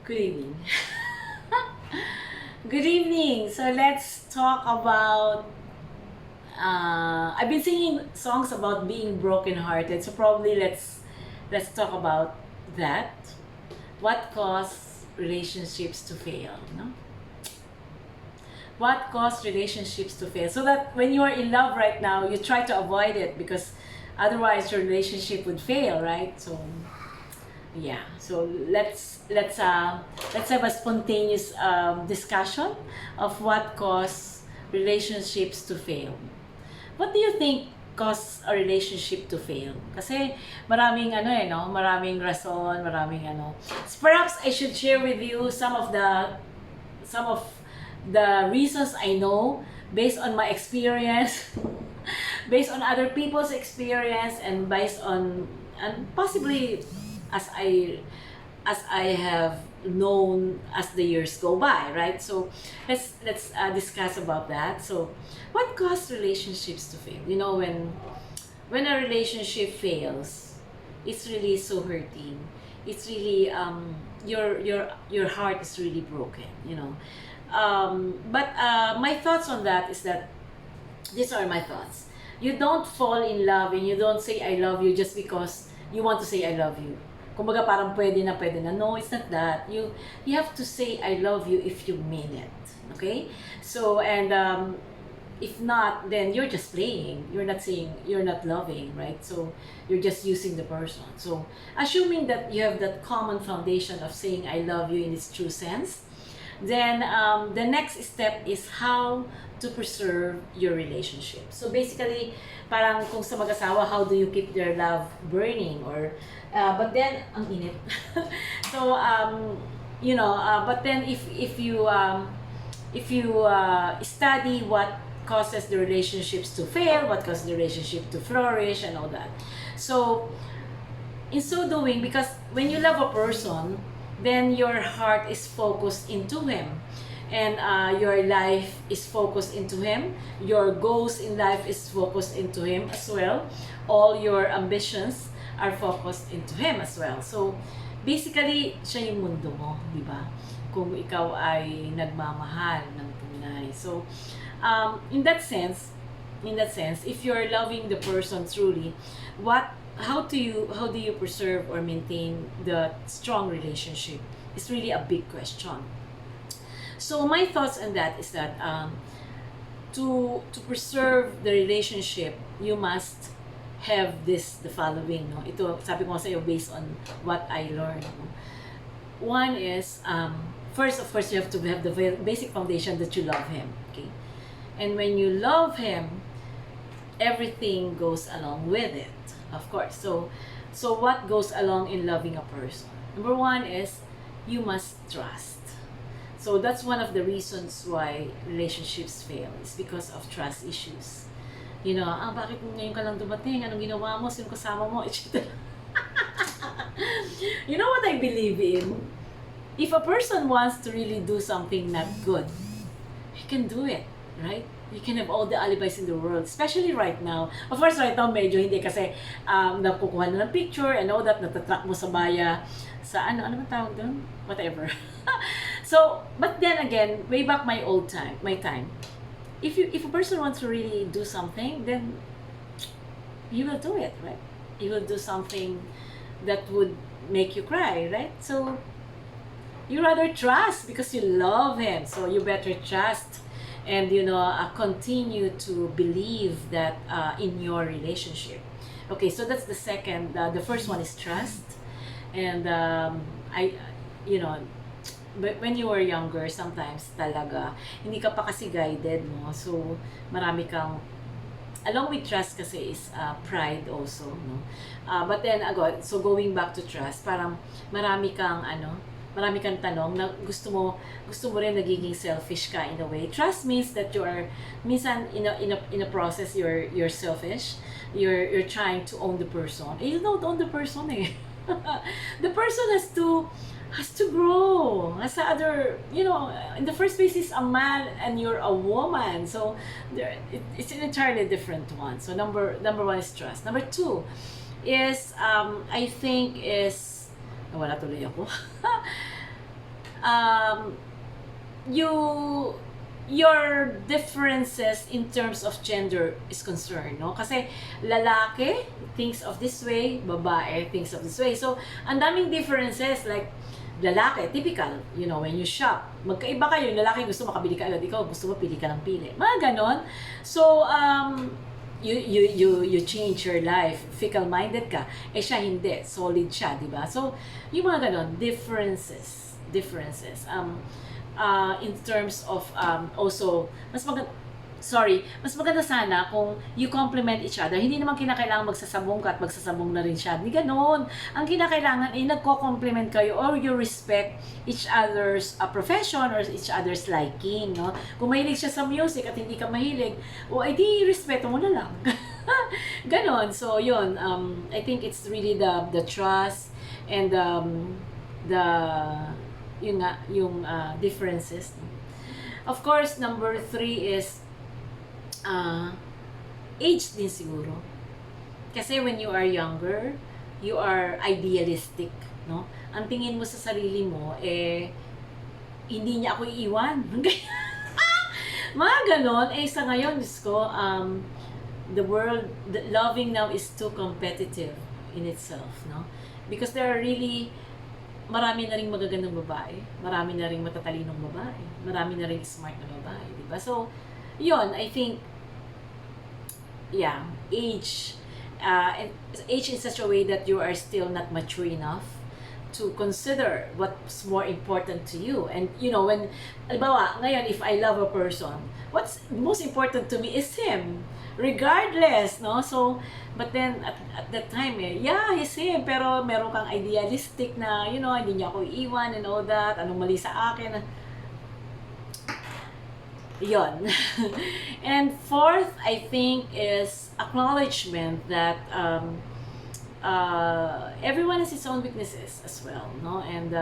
Good evening. Good evening. So let's talk about. I've been singing songs about being brokenhearted. So probably let's talk about that. What caused relationships to fail? No? What caused relationships to fail? So that when you are in love right now, you try to avoid it because otherwise your relationship would fail, right? So yeah, so let's have a spontaneous discussion of what caused relationships to fail. What do you think cause a relationship to fail? Kasi maraming ano no, maraming rason, maraming ano. Perhaps I should share with you some of the reasons I know based on my experience, based on other people's experience, and based on and possibly as I have known as the years go by, right? So let's discuss about that. So, what caused relationships to fail? You know, when a relationship fails, it's really so hurting. It's really your heart is really broken. You know, but my thoughts on that is that these are my thoughts. You don't fall in love and you don't say I love you just because you want to say I love you. Kumbaga parang pwede na pwede na. No, it's not that. You have to say I love you if you mean it. Okay? So and if not, then you're just playing. You're not saying you're not loving, right? So you're just using the person. So assuming that you have that common foundation of saying I love you in its true sense, then the next step is how to preserve your relationship. So basically, parang kung sa mag-asawa, how do you keep their love burning? Or, but then, ang init. So, but then if you study what causes the relationships to fail, what causes the relationship to flourish, and all that. So, in so doing, because when you love a person, then your heart is focused into him, and your life is focused into him, your goals in life is focused into him as well, all your ambitions are focused into him as well. So basically siya yung mundo mo, di ba, kung ikaw ay nagmamahal ng tunay. So in that sense, if you're loving the person truly, how do you preserve or maintain the strong relationship? It's really a big question. So my thoughts on that is that to preserve the relationship, you must have the following. No, ito sabi ko sa iyo based on what I learned. No? One is first, of course, you have to have the basic foundation that you love him. Okay, and when you love him, everything goes along with it, of course. So what goes along in loving a person? Number one is you must trust. So that's one of the reasons why relationships fail, is because of trust issues. You know, bakit ngayon ka lang dumating? Anong ginawa mo? Sino kasama mo? Etc. You know what I believe in? If a person wants to really do something not good, he can do it, right? You can have all the alibis in the world, especially right now. Of course, right now, medyo hindi kasi nakukuha na ng picture and all that, natatrack mo sa baya, sa ano man tawag doon? Whatever. So, but then again, way back my time, if a person wants to really do something, then he will do it, right? He will do something that would make you cry, right? So, you rather trust because you love him. So, you better trust and continue to believe that in your relationship. Okay, so that's the second. The first one is trust, and you know, but when you were younger, sometimes talaga hindi ka pa kasi guided, no? So marami kang, along with trust kasi is pride also, no? But then so going back to trust, parang marami kang tanong na gusto mo rin nagiging selfish ka in a way. Trust means that you are minsan in a process you're selfish. You're trying to own the person. You don't own the person eh. The person has to grow. As a other, in the first place is a man and you're a woman. So it's an entirely different one. So number one is trust. Number two is I think is wala tuloy ako. um, you your differences in terms of gender is concerned, no? Kasi lalaki thinks of this way, babae thinks of this way. So, ang daming differences, like lalaki, typical, when you shop, magkaiba kayo, yung lalaki gusto makabili ka agad, ikaw gusto mo pili ka ng pili. Mga ganon. So, you change your life, fickle-minded ka, siya hindi, solid siya, di ba? So, yung mga ganon, differences. In terms of also mas maganda sana kung you complement each other. Hindi naman kinakailangan magsasabong ka at magsasabong na rin siya. Hindi ganoon. Ang kinakailangan ay nagko-complement kayo or you respect each other's profession or each other's liking, no? Kung mahilig siya sa music at hindi ka mahilig, di respeto mo na lang. Ganon. So, yun. I think it's really the trust and the yung differences. Of course, number 3 is age din siguro. Kasi when you are younger, you are idealistic, no? Ang tingin mo sa sarili mo, hindi niya ako iiwan. Mga ganon. Sa ngayon, Diyos ko, loving now is too competitive in itself, no? Because there are really marami na ring magagandang babae, marami na ring matatalinong babae, marami na ring smart na babae, di ba? So, yun, I think, age in such a way that you are still not mature enough to consider what's more important to you. And, when, halimbawa, ngayon, if I love a person, what's most important to me is him. Regardless, no? So, but then, at that time, he's him, pero meron kang idealistic na, hindi niya ako iiwan and all that, anong mali sa akin. Yon. And fourth, I think, is acknowledgement that everyone has his own weaknesses as well, no? And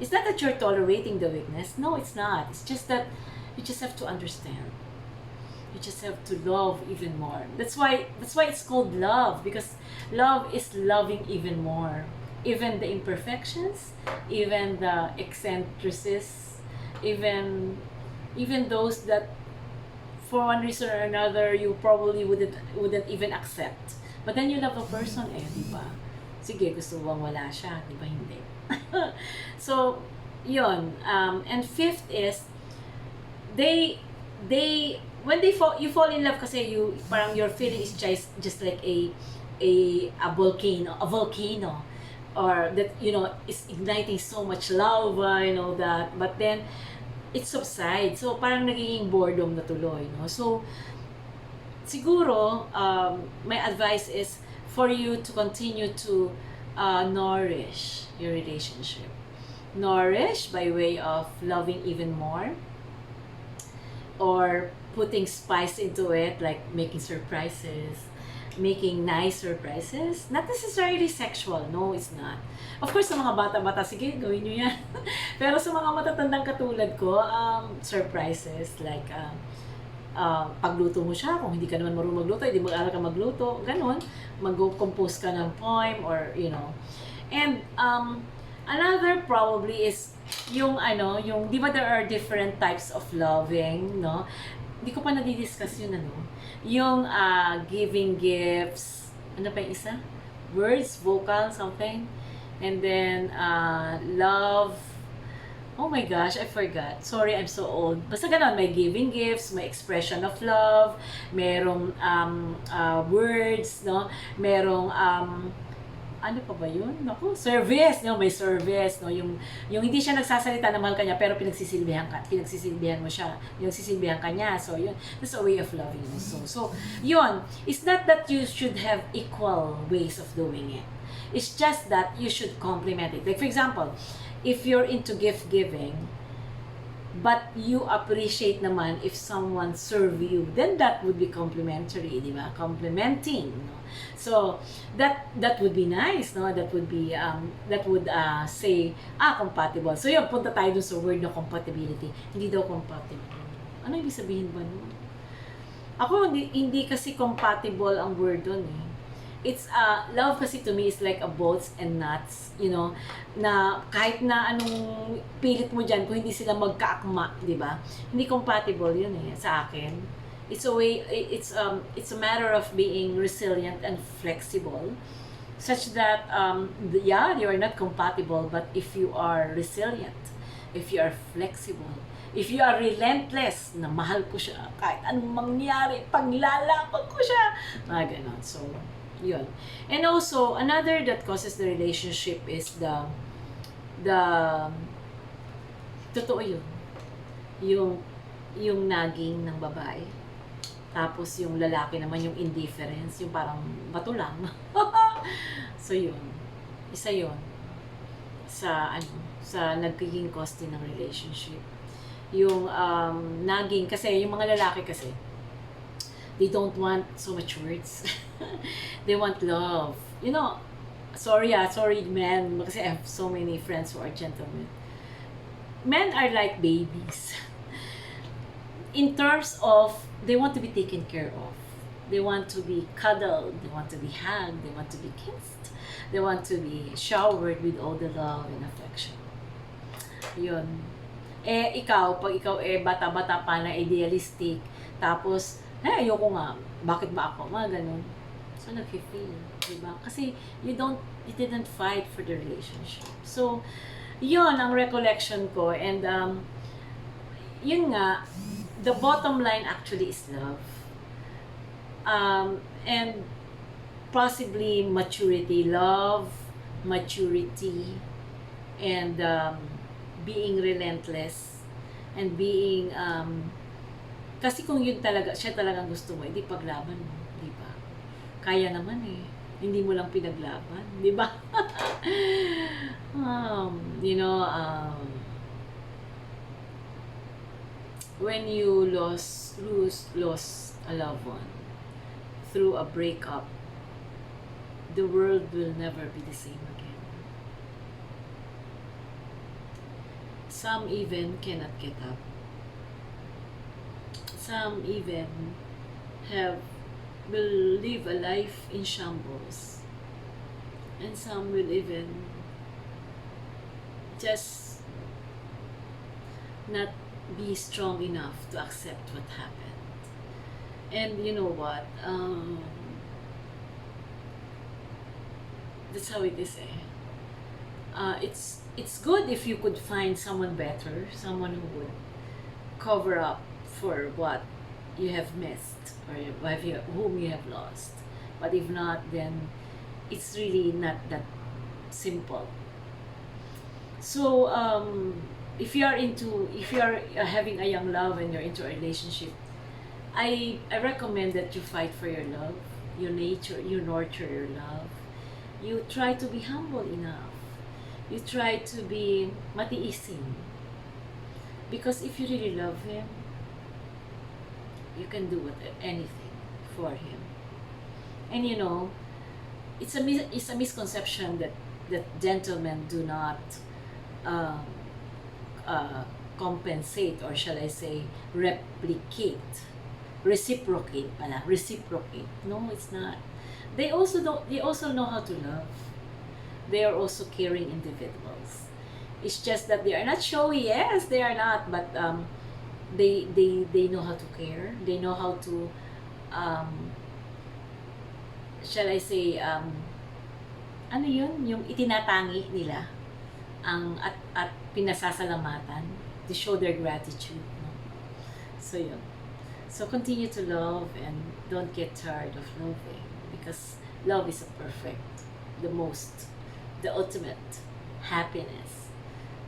it's not that you're tolerating the weakness. No, it's not. It's just that you just have to understand. You just have to love even more. That's why it's called love, because love is loving even more. Even the imperfections, even the eccentricities, even those that for one reason or another you probably wouldn't even accept. But then you love a person, di ba? Sige, gusto bang wala siya, di ba? Hindi. So, yun. And fifth is, when you fall in love kasi parang your feeling is just like a volcano, or that is igniting so much lava and all that, but then it subsides, so parang nagiging boredom na tuloy, no? So siguro my advice is for you to continue to nourish your relationship, by way of loving even more, or putting spice into it, like making nice surprises. Not necessarily sexual, no, it's not. Of course, sa mga bata-bata, sige, gawin nyo yan. Pero sa mga matatandang katulad ko, surprises, like, pagluto mo siya, kung hindi ka naman marunong magluto, hindi mag-aral ka magluto, ganon, mag-compose ka ng poem, or, And, another probably is, yung, di ba there are different types of loving, no? Hindi ko pa nadidiscuss yun, yung giving gifts, ano pa yung isa? Words, vocal, something. And then, love. Oh my gosh, I forgot. Sorry, I'm so old. Basta ganon, may giving gifts, may expression of love, merong words, no? Merong, ano pa ba yun? Naku, service, no? May service, no? Yung hindi siya nagsasalita na mahal ka niya, pero pinagsisisilbihan mo siya, pinagsisisilbihan ka niya. So, yun, that's a way of loving also. So, yun, it's not that you should have equal ways of doing it. It's just that you should complement it. Like, for example, if you're into gift giving, but you appreciate naman if someone serve you, then that would be complimentary, di ba? Complementing, no? So, that would be nice, no? That would be, say, compatible. So, yun, punta tayo dun sa word na compatibility. Hindi daw compatible. Ano ibig sabihin ba nun? Ako, hindi kasi compatible ang word dun, it's love kasi to me is like a bolts and nuts, you know, na kahit na anong pilit mo diyan kung hindi sila magkaakma, 'di ba? Hindi compatible 'yun sa akin. It's a way, it's a matter of being resilient and flexible such that yeah, you are not compatible, but if you are resilient, if you are flexible, if you are relentless, na mahal ko siya kahit anong mangyari, paglalaban ko siya, mga ganon. So yun. And also another that causes the relationship is the totoo yun, yung naging ng babae, tapos yung lalaki naman yung indifference, yung parang bato lang. So yun, isa yun sa sa nagiging cost din ng relationship. Yung naging, kasi yung mga lalaki kasi they don't want so much words. They want love. You know, sorry men, kasi I have so many friends who are gentlemen. Men are like babies. In terms of, they want to be taken care of. They want to be cuddled. They want to be hugged. They want to be kissed. They want to be showered with all the love and affection. Yun. Ikaw, pag ikaw bata-bata pa na idealistic, tapos, ayoko nga, bakit ba ako? Mga ganun. So, nag-feel, diba? Kasi, you didn't fight for the relationship. So, yun ang recollection ko. And, yun nga, the bottom line actually is love. And, possibly maturity, love, maturity, and, being relentless, and being, kasi kung yun talaga, siya talagang gusto mo, hindi paglaban mo, di ba? Kaya naman hindi mo lang pinaglaban, di ba? You know, when you lost a loved one through a breakup, the world will never be the same again. Some even cannot get up. Some even will live a life in shambles, and some will even just not be strong enough to accept what happened. And you know what? That's how it is. It's good if you could find someone better, someone who would cover up for what you have missed or whom you have lost. But if not, then it's really not that simple. So if you are having a young love and you're into a relationship, I recommend that you fight for your love, you nurture your love. You try to be humble enough. You try to be matiisin. Because if you really love him, you can do anything for him. And you know, it's a misconception that gentlemen do not compensate, or shall I say reciprocate. No, it's not. They also know how to love. They are also caring individuals. It's just that they are not showy. Yes, they are not, but they know how to care. They know how to shall I say ano yun, yung itinatangi nila at pinasasalamatan to show their gratitude, no? So yun. So continue to love and don't get tired of loving, because love is the ultimate happiness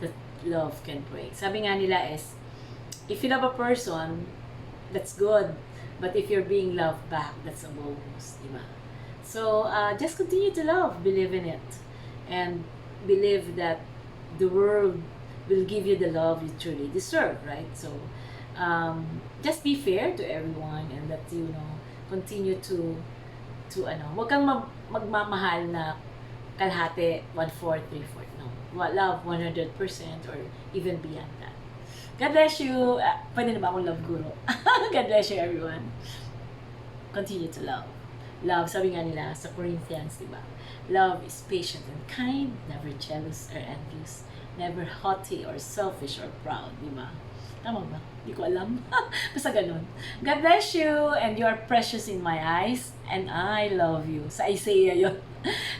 that love can bring. Sabi nga nila is, if you love a person, that's good. But if you're being loved back, that's a bonus, di ba? So, just continue to love, believe in it, and believe that the world will give you the love you truly deserve, right? So, just be fair to everyone, and that, you know, continue to wag kang magmamahal na kalahati, 1/4, 3/4, no. Love 100% or even beyond that. God bless you. Pwede na ba akong love guru? God bless you, everyone. Continue to love. Love, sabi nga nila sa Corinthians, di ba? Love is patient and kind, never jealous or envious, never haughty or selfish or proud, di ba? Tama ba? Hindi ko alam. Basta ganun. God bless you, and you are precious in my eyes, and I love you. Sa Isaiah yun.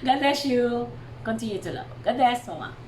God bless you. Continue to love. God bless, Mama.